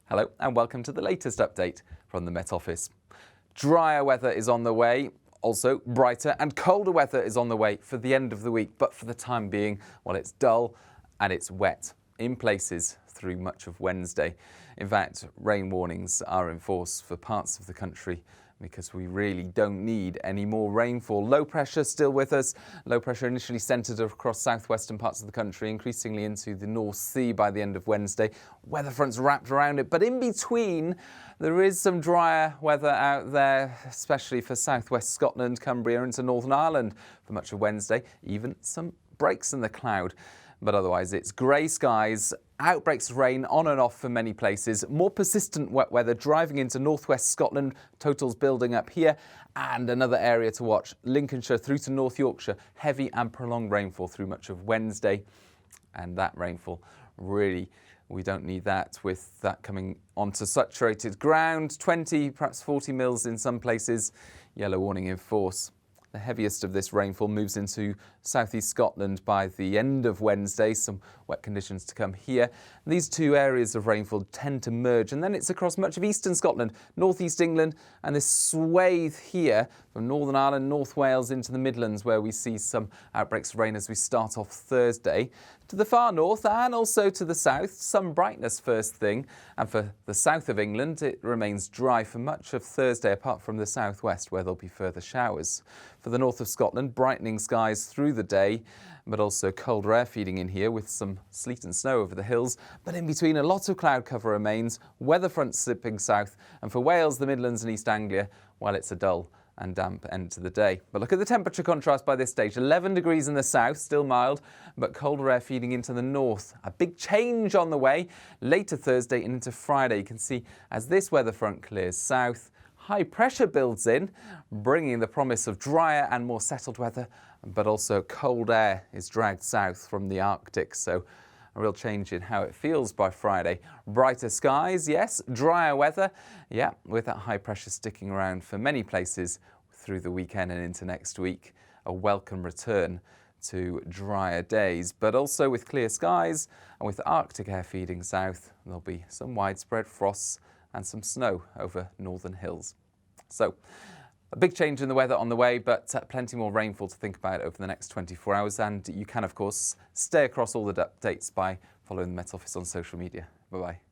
Hello and welcome to the latest update from the Met Office. Drier weather is on the way. Also, brighter and colder weather is on the way for the end of the week. But for the time being, well, it's dull and it's wet in places through much of Wednesday. In fact, rain warnings are in force for parts of the country because we really don't need any more rainfall. Low pressure still with us. Low pressure initially centred across southwestern parts of the country, increasingly into the North Sea by the end of Wednesday. Weather fronts wrapped around it, but in between there is some drier weather out there, especially for southwest Scotland, Cumbria into Northern Ireland for much of Wednesday. Even some breaks in the cloud. But otherwise, it's grey skies, outbreaks of rain on and off for many places, more persistent wet weather driving into northwest Scotland, totals building up here, and another area to watch, Lincolnshire through to North Yorkshire, heavy and prolonged rainfall through much of Wednesday. And that rainfall, really, we don't need that with that coming onto saturated ground, 20, perhaps 40 mils in some places, yellow warning in force. The heaviest of this rainfall moves into southeast Scotland by the end of Wednesday. Some wet conditions to come here. These two areas of rainfall tend to merge, and then it's across much of eastern Scotland, northeast England, and this swathe here from Northern Ireland, North Wales into the Midlands, where we see some outbreaks of rain as we start off Thursday. To the far north and also to the south, some brightness first thing. And for the south of England, it remains dry for much of Thursday, apart from the southwest, where there'll be further showers. For the north of Scotland, brightening skies through the day, but also colder air feeding in here with some sleet and snow over the hills. But in between, a lot of cloud cover remains, weather fronts slipping south. And for Wales, the Midlands and East Anglia, well, it's a dull and damp end to the day. But look at the temperature contrast by this stage. 11 degrees in the south, still mild, but colder air feeding into the north. A big change on the way later Thursday and into Friday. You can see as this weather front clears south, high pressure builds in, bringing the promise of drier and more settled weather, but also cold air is dragged south from the Arctic. So a real change in how it feels by Friday. Brighter skies, yes. Drier weather, yeah, with that high pressure sticking around for many places through the weekend and into next week. A welcome return to drier days, but also with clear skies and with Arctic air feeding south, there'll be some widespread frosts and some snow over northern hills. So a big change in the weather on the way, but plenty more rainfall to think about over the next 24 hours. And you can, of course, stay across all the updates by following the Met Office on social media. Bye-bye.